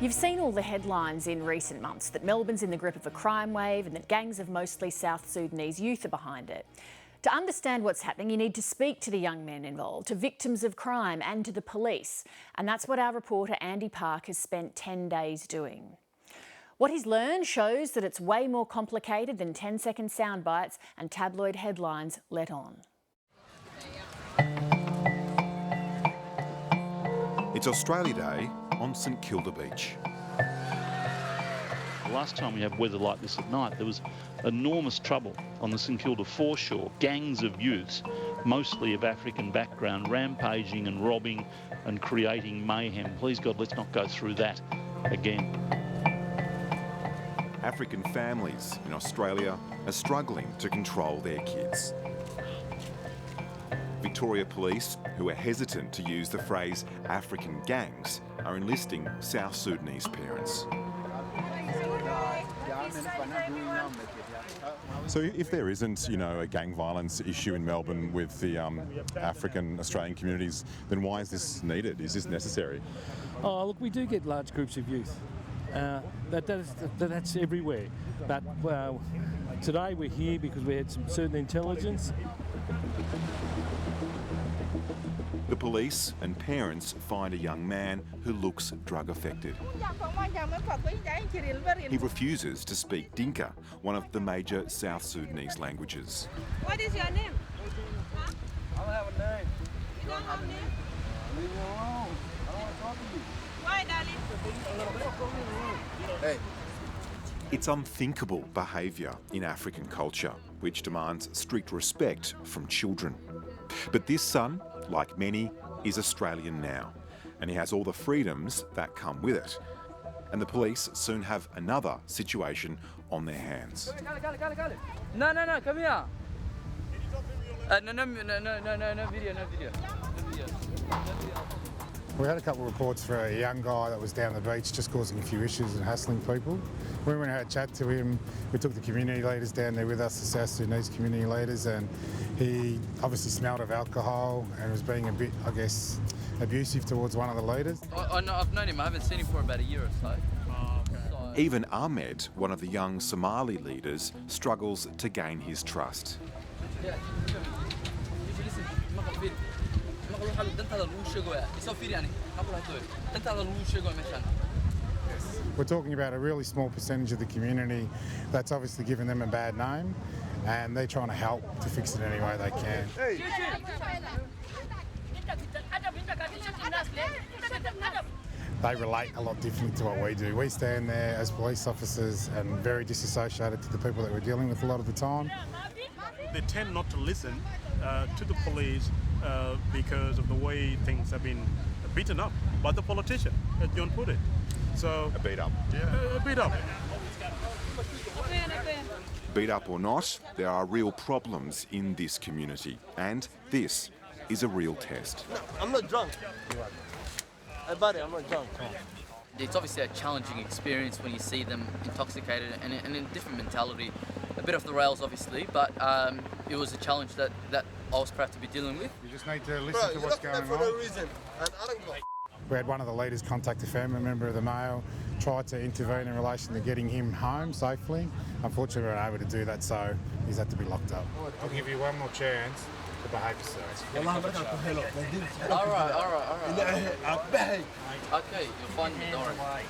You've seen all the headlines in recent months that Melbourne's in the grip of a crime wave and that gangs of mostly South Sudanese youth are behind it. To understand what's happening, you need to speak to the young men involved, to victims of crime and to the police. And that's what our reporter Andy Park has spent 10 days doing. What he's learned shows that it's way more complicated than 10-second sound bites and tabloid headlines let on. It's Australia Day on St Kilda Beach. The last time we had weather like this at night, there was enormous trouble on the St Kilda foreshore. Gangs of youths, mostly of African background, rampaging and robbing and creating mayhem. Please God, let's not go through that again. African families in Australia are struggling to control their kids. Victoria Police, who are hesitant to use the phrase African gangs, are enlisting South Sudanese parents. So if there isn't, a gang violence issue in Melbourne with the African Australian communities, then why is this needed? Is this necessary? Oh, look, we do get large groups of youth. That's everywhere. But today we're here because we had some certain intelligence. The police and parents find a young man who looks drug affected. He refuses to speak Dinka, one of the major South Sudanese languages. What is your name? I don't have a name. You don't have a name? Leave me alone. I don't want to talk to you. Why, darling? Hey. It's unthinkable behaviour in African culture, which demands strict respect from children. But this son, like many, is Australian now, and he has all the freedoms that come with it. And the police soon have another situation on their hands. No, come here. No video. We had a couple of reports for a young guy that was down the beach just causing a few issues and hassling people. We went and had a chat to him. We took the community leaders down there with us, the South Sudanese community leaders, and he obviously smelled of alcohol and was being a bit, abusive towards one of the leaders. I've known him. I haven't seen him for about a year or so. Even Ahmed, one of the young Somali leaders, struggles to gain his trust. We're talking about a really small percentage of the community that's obviously given them a bad name, and they're trying to help to fix it any way they can. Hey. They relate a lot differently to what we do. We stand there as police officers and very disassociated to the people that we're dealing with a lot of the time. They tend not to listen to the police because of the way things have been beaten up by the politician, as John put it. So A beat up. Yeah. A beat up. Beat up or not, there are real problems in this community, and this is a real test. No, I'm not drunk. Hey buddy, I'm not drunk. It's obviously a challenging experience when you see them intoxicated and in a different mentality. A bit off the rails, obviously, but it was a challenge that I was proud to be dealing with. You just need to listen to what's going on. For no reason, and I don't go. We had one of the leaders contact a family member of the male, tried to intervene in relation to getting him home safely. Unfortunately, we weren't able to do that, so he's had to be locked up. I'll give you one more chance to behave yourself. All right. Okay, you'll find me, don't worry.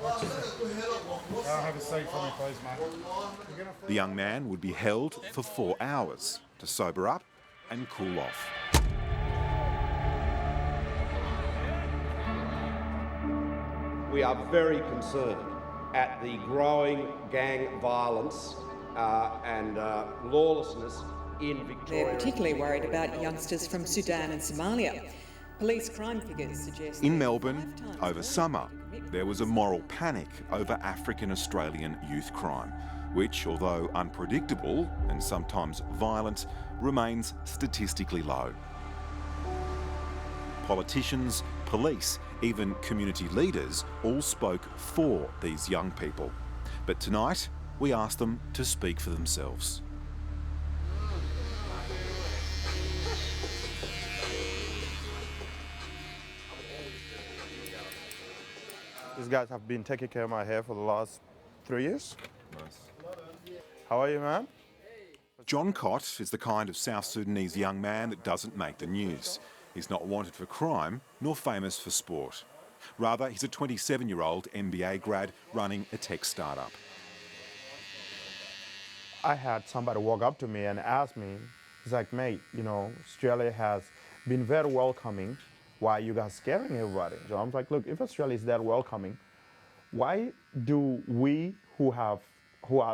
I'll have a seat for me, please, mate. The young man would be held for 4 hours to sober up and cool off. We are very concerned at the growing gang violence and lawlessness in Victoria. They're particularly worried about youngsters from Sudan and Somalia. Police crime figures suggest... In Melbourne, over summer, there was a moral panic over African Australian youth crime, which, although unpredictable and sometimes violent, remains statistically low. Politicians, police, even community leaders all spoke for these young people. But tonight, we asked them to speak for themselves. These guys have been taking care of my hair for the last 3 years. Nice. How are you, man? John Cott is the kind of South Sudanese young man that doesn't make the news. He's not wanted for crime, nor famous for sport. Rather, he's a 27-year-old MBA grad running a tech startup. I had somebody walk up to me and ask me, he's like, mate, Australia has been very welcoming. Why are you guys scaring everybody? So I'm like, look, if Australia is that welcoming, why do we who are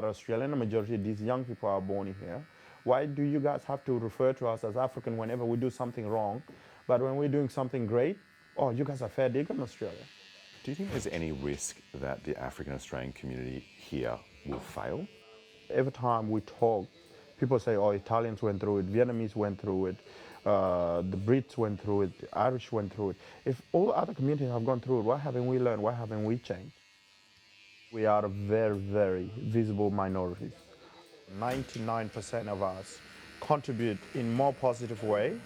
Australian, the majority of these young people are born here, why do you guys have to refer to us as African whenever we do something wrong? But when we're doing something great, oh, you guys are fair dinkum in Australia. Do you think there's any risk that the African Australian community here will fail? Every time we talk, people say, oh, Italians went through it, Vietnamese went through it, the Brits went through it, the Irish went through it. If all other communities have gone through it, why haven't we learned? Why haven't we changed? We are a very, very visible minority. 99% of us contribute in more positive way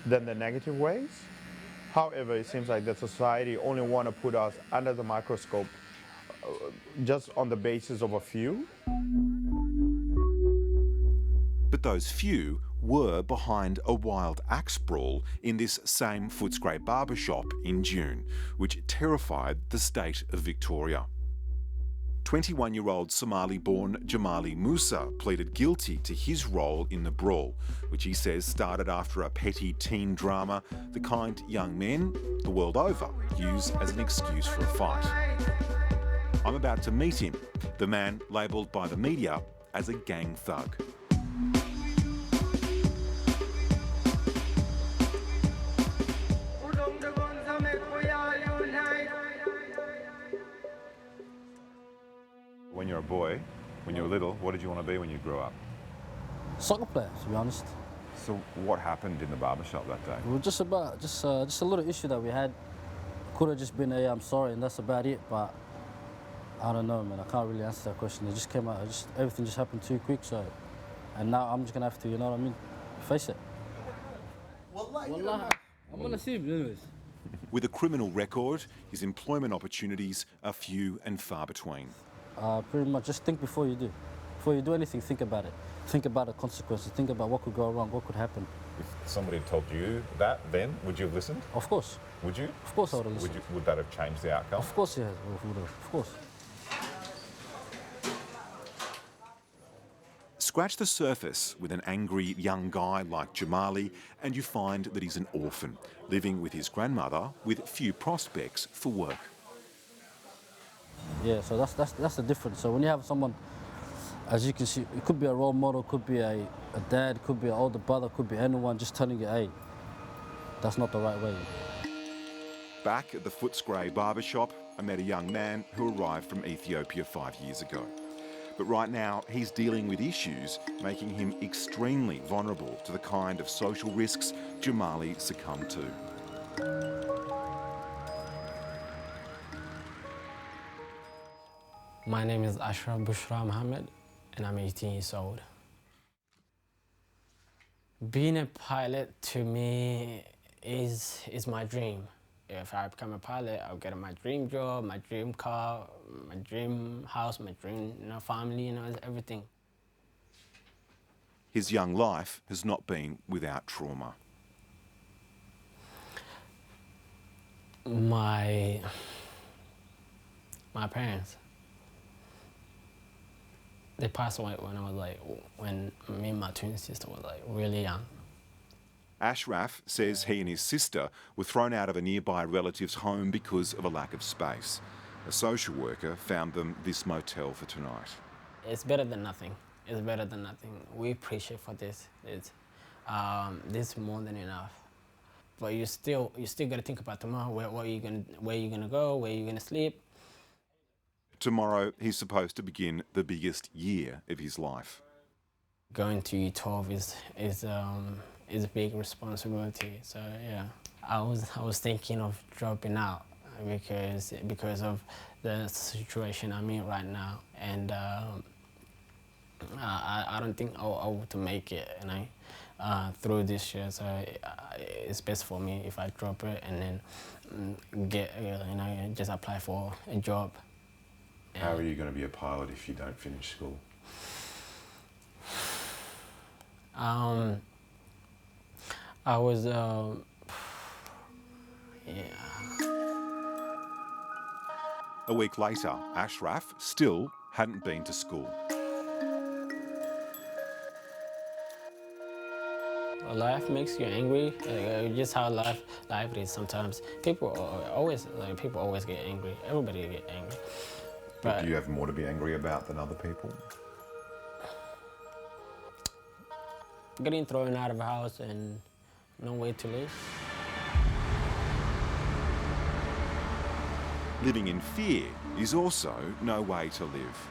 than the negative ways. However, it seems like the society only want to put us under the microscope just on the basis of a few. But those few were behind a wild axe brawl in this same Footscray barbershop in June, which terrified the state of Victoria. 21-year-old Somali-born Jamali Musa pleaded guilty to his role in the brawl, which he says started after a petty teen drama, the kind young men, the world over, use as an excuse for a fight. I'm about to meet him, the man labelled by the media as a gang thug. When you're a boy, when you were little, what did you want to be when you grew up? Soccer player, to be honest. So what happened in the barbershop that day? It was just a little issue that we had. Could have just been a I'm sorry and that's about it, but I don't know, man. I can't really answer that question. It just came out. Everything just happened too quick, so. And now I'm just gonna have to, you know what I mean, face it. Wallah, I'm gonna see him anyways. With a criminal record, his employment opportunities are few and far between. Pretty much just think before you do. Before you do anything, think about it. Think about the consequences. Think about what could go wrong, what could happen. If somebody had told you that then, would you have listened? Of course. Would you? Of course I would have listened. Would that have changed the outcome? Of course, yeah, would have. Of course. Scratch the surface with an angry young guy like Jamali and you find that he's an orphan, living with his grandmother with few prospects for work. Yeah, so that's the difference. So when you have someone, as you can see, it could be a role model, could be a dad, could be an older brother, could be anyone just telling you, hey, that's not the right way. Back at the Footscray barbershop, I met a young man who arrived from Ethiopia 5 years ago. But right now, he's dealing with issues making him extremely vulnerable to the kind of social risks Jamali succumbed to. My name is Ashraf Bushra Mohammed, and I'm 18 years old. Being a pilot to me is my dream. If I become a pilot, I'll get my dream job, my dream car, my dream house, my dream family, everything. His young life has not been without trauma. My parents, they passed away when me and my twin sister were really young. Ashraf says he and his sister were thrown out of a nearby relative's home because of a lack of space. A social worker found them this motel for tonight. It's better than nothing. It's better than nothing. We appreciate for this. This is more than enough. But you still got to think about tomorrow. Where are you gonna go? Where are you gonna sleep? Tomorrow, he's supposed to begin the biggest year of his life. Going to U12 is a big responsibility. So yeah, I was thinking of dropping out because of the situation I'm in right now, and I don't think I'll to make it. through this year. So it's best for me if I drop it and then get, just apply for a job. How are you going to be a pilot if you don't finish school? I was, A week later, Ashraf still hadn't been to school. Life makes you angry. Just how life is sometimes. People always get angry. Everybody get angry. But do you have more to be angry about than other people? Getting thrown out of a house and no way to live. Living in fear is also no way to live.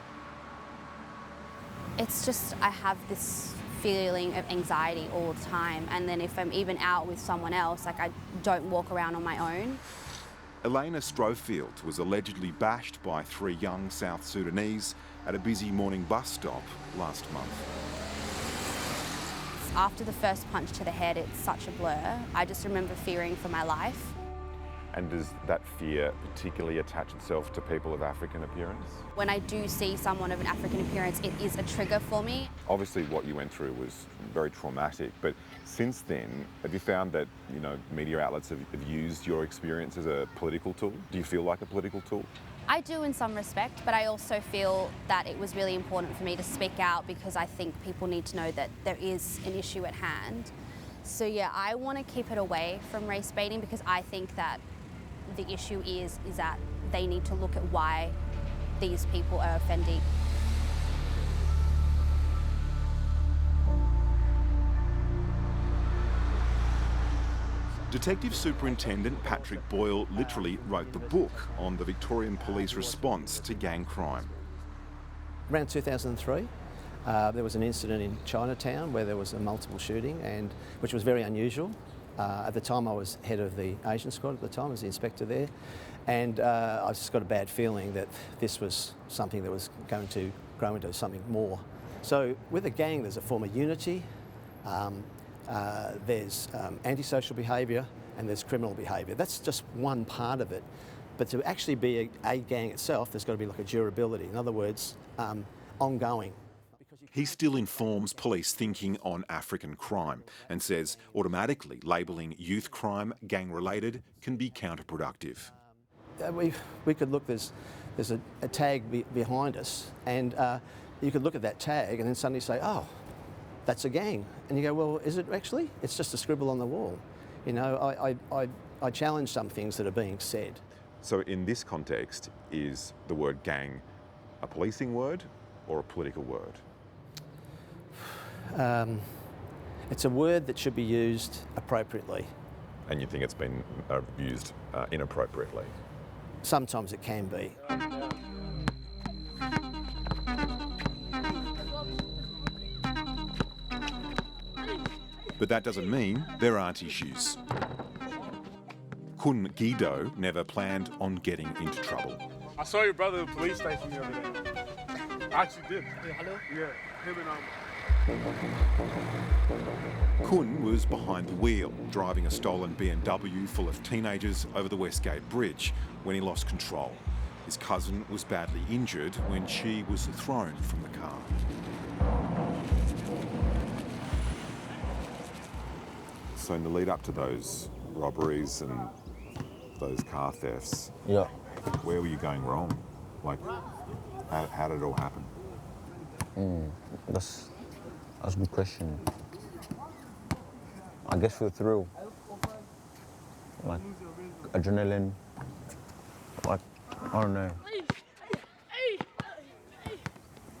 It's just I have this feeling of anxiety all the time, and then if I'm even out with someone else, like I don't walk around on my own. Elena Strofield was allegedly bashed by 3 young South Sudanese at a busy morning bus stop last month. After the first punch to the head, it's such a blur. I just remember fearing for my life. And does that fear particularly attach itself to people of African appearance? When I do see someone of an African appearance, it is a trigger for me. Obviously what you went through was very traumatic, but since then, have you found that, media outlets have used your experience as a political tool? Do you feel like a political tool? I do in some respect, but I also feel that it was really important for me to speak out because I think people need to know that there is an issue at hand. So yeah, I want to keep it away from race baiting because I think that the issue is that they need to look at why these people are offending. Detective Superintendent Patrick Boyle literally wrote the book on the Victorian Police response to gang crime. Around 2003, there was an incident in Chinatown where there was a multiple shooting, which was very unusual. At the time I was head of the Asian squad, at the time I was the inspector there, and I just got a bad feeling that this was something that was going to grow into something more. So with a gang there's a form of unity, there's antisocial behaviour and there's criminal behaviour. That's just one part of it. But to actually be a gang itself, there's got to be like a durability. In other words, ongoing. He still informs police thinking on African crime and says automatically labelling youth crime gang-related can be counterproductive. We could look, there's a tag behind us, and you could look at that tag and then suddenly say, oh, that's a gang. And you go, well, is it actually? It's just a scribble on the wall. I challenge some things that are being said. So in this context, is the word gang a policing word or a political word? It's a word that should be used appropriately. And you think it's been used inappropriately? Sometimes it can be. But that doesn't mean there aren't issues. Kun Guido never planned on getting into trouble. I saw your brother at the police station the other day. I actually did. Hey, hello? Yeah, him and Kun was behind the wheel, driving a stolen BMW full of teenagers over the Westgate Bridge when he lost control. His cousin was badly injured when she was thrown from the car. So in the lead up to those robberies and those car thefts, yeah, where were you going wrong? Like, how did it all happen? That's a good question. I guess for the thrill, like adrenaline, like, I don't know.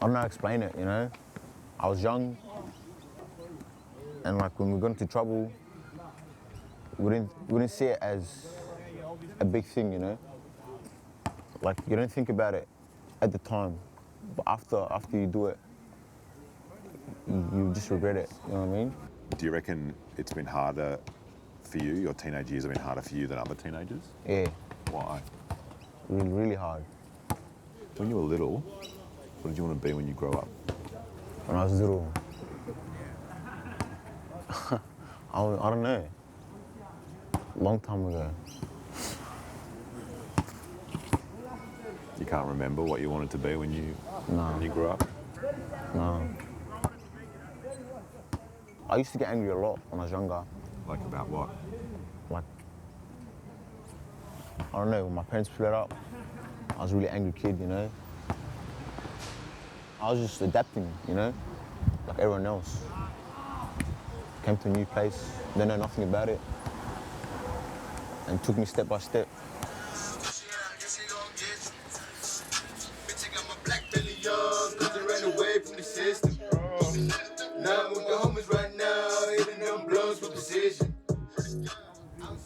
I don't know how to explain it, I was young, and like when we got into trouble, we didn't see it as a big thing, Like you don't think about it at the time, but after you do it, you just regret it, you know what I mean? Do you reckon it's been harder for you, your teenage years have been harder for you than other teenagers? Yeah. Why? Really, really hard. When you were little, what did you want to be when you grow up? When I was little, I don't know. Long time ago. You can't remember what you wanted to be when you grew up? No. I used to get angry a lot when I was younger. Like about what? Like, I don't know, when my parents split up, I was a really angry kid, you know? I was just adapting, you know? Like everyone else. Came to a new place, didn't know nothing about it. And it took me step by step.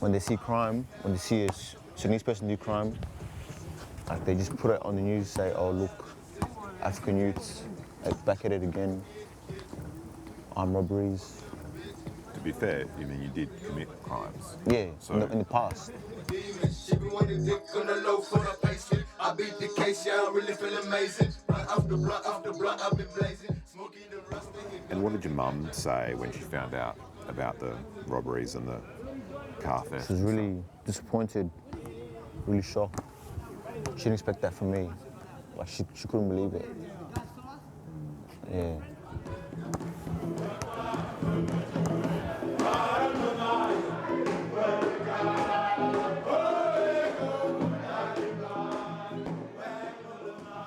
When they see crime, when they see a Sudanese person do crime, like they just put it on the news, say, oh look, African youths, like back at it again, armed robberies. To be fair, you mean you did commit crimes? Yeah, So in the past. And what did your mum say when she found out about the robberies and the car theft? She was really disappointed, really shocked. She didn't expect that from me. Like she couldn't believe it. Yeah.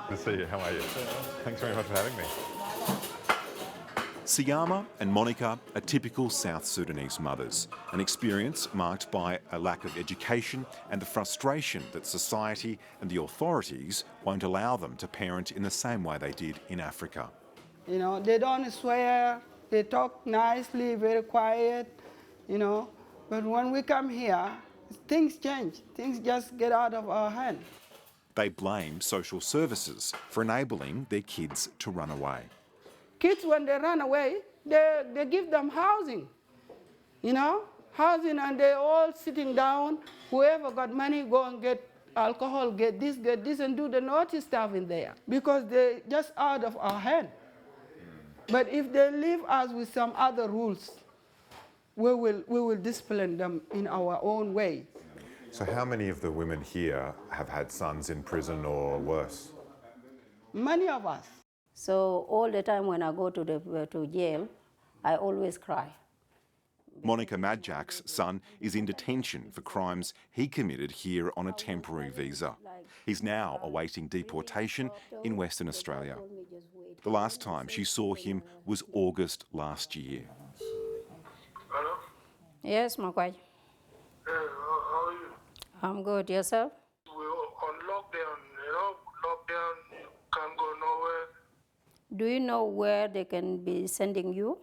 Good to see you. How are you? Thanks very much for having me. Siama and Monica are typical South Sudanese mothers, an experience marked by a lack of education and the frustration that society and the authorities won't allow them to parent in the same way they did in Africa. You know, they don't swear, they talk nicely, very quiet, you know. But when we come here, things change. Things just get out of our hand. They blame social services for enabling their kids to run away. Kids, when they run away, they give them housing, you know, housing, and they're all sitting down. Whoever got money, go and get alcohol, get this, and do the naughty stuff in there, because they're just out of our hand. But if they leave us with some other rules, we will discipline them in our own way. So how many of the women here have had sons in prison or worse? Many of us. So all the time when I go to jail, I always cry. Monica Madjak's son is in detention for crimes he committed here on a temporary visa. He's now awaiting deportation in Western Australia. The last time she saw him was August last year. Hello? Yes, Makwai. How are you? I'm good. Yourself? We're on lockdown, you know, lockdown, you can't go nowhere. Do you know where they can be sending you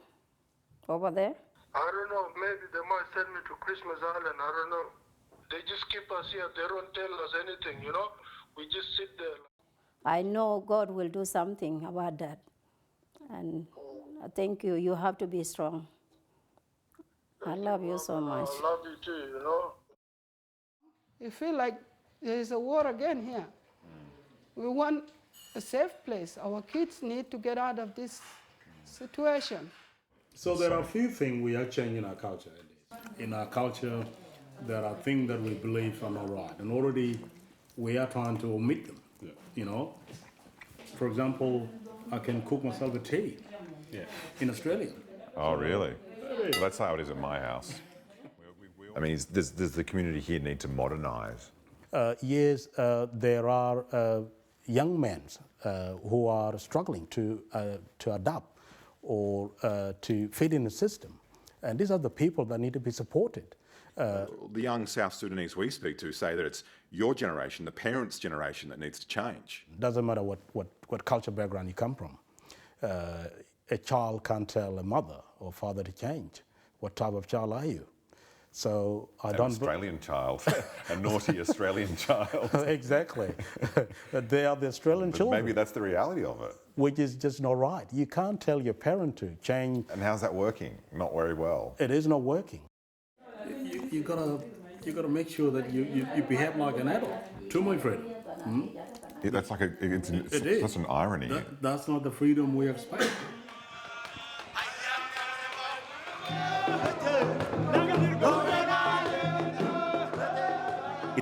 over there? I don't know, maybe they might send me to Christmas Island, I don't know. They just keep us here, they don't tell us anything, you know? We just sit there. I know God will do something about that. And thank you. You have to be strong. I love you so much. I love you too, you know? You feel like there is a war again here. We want a safe place. Our kids need to get out of this situation. So there are a few things we are changing in our culture. In our culture, there are things that we believe are not right, and already we are trying to omit them. You know, for example, I can cook myself a tea in Australia. Oh, really? Well, that's how it is at my house. I mean, does the community here need to modernise? Yes, there are young men who are struggling to adapt or to fit in the system. And these are the people that need to be supported. The young South Sudanese we speak to say that it's your generation, the parents' generation, that needs to change. Doesn't matter what culture background you come from. A child can't tell a mother or father to change. What type of child are you? So I don't. An Australian child, a naughty Australian child. Exactly. They are the Australian children. Maybe that's the reality of it. Which is just not right. You can't tell your parent to change. And how's that working? Not very well. It is not working. You gotta make sure that you behave like an adult. To my friend. Yeah, that's like it's such an irony. That's not the freedom we expect.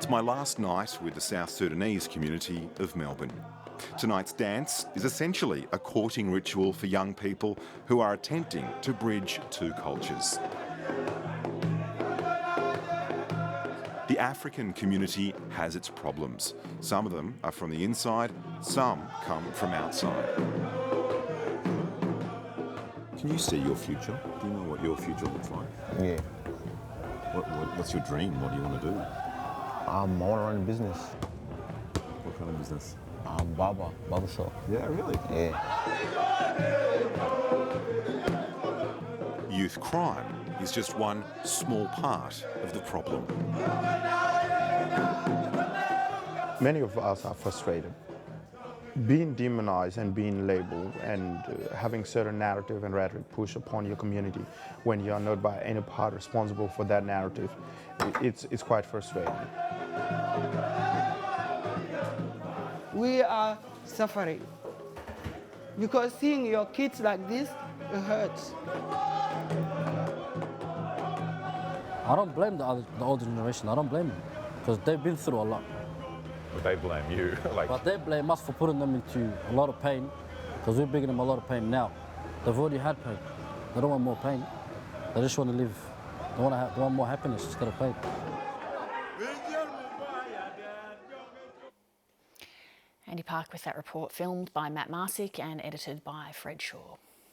It's my last night with the South Sudanese community of Melbourne. Tonight's dance is essentially a courting ritual for young people who are attempting to bridge two cultures. The African community has its problems. Some of them are from the inside, some come from outside. Can you see your future? Do you know what your future looks like? Yeah. What's your dream? What do you want to do? I want to run a business. What kind of business? Barber shop. Yeah, really? Yeah. Youth crime is just one small part of the problem. Many of us are frustrated. Being demonized and being labeled and having certain narrative and rhetoric pushed upon your community when you are not by any part responsible for that narrative, it's quite frustrating. We are suffering because seeing your kids like this, it hurts. I don't blame the older generation. I don't blame them because they've been through a lot. But they blame you. But they blame us for putting them into a lot of pain because we're bringing them a lot of pain now. They've already had pain. They don't want more pain. They just want to live. They want more happiness instead of pain. Andy Park with that report, filmed by Matt Marsick and edited by Fred Shaw.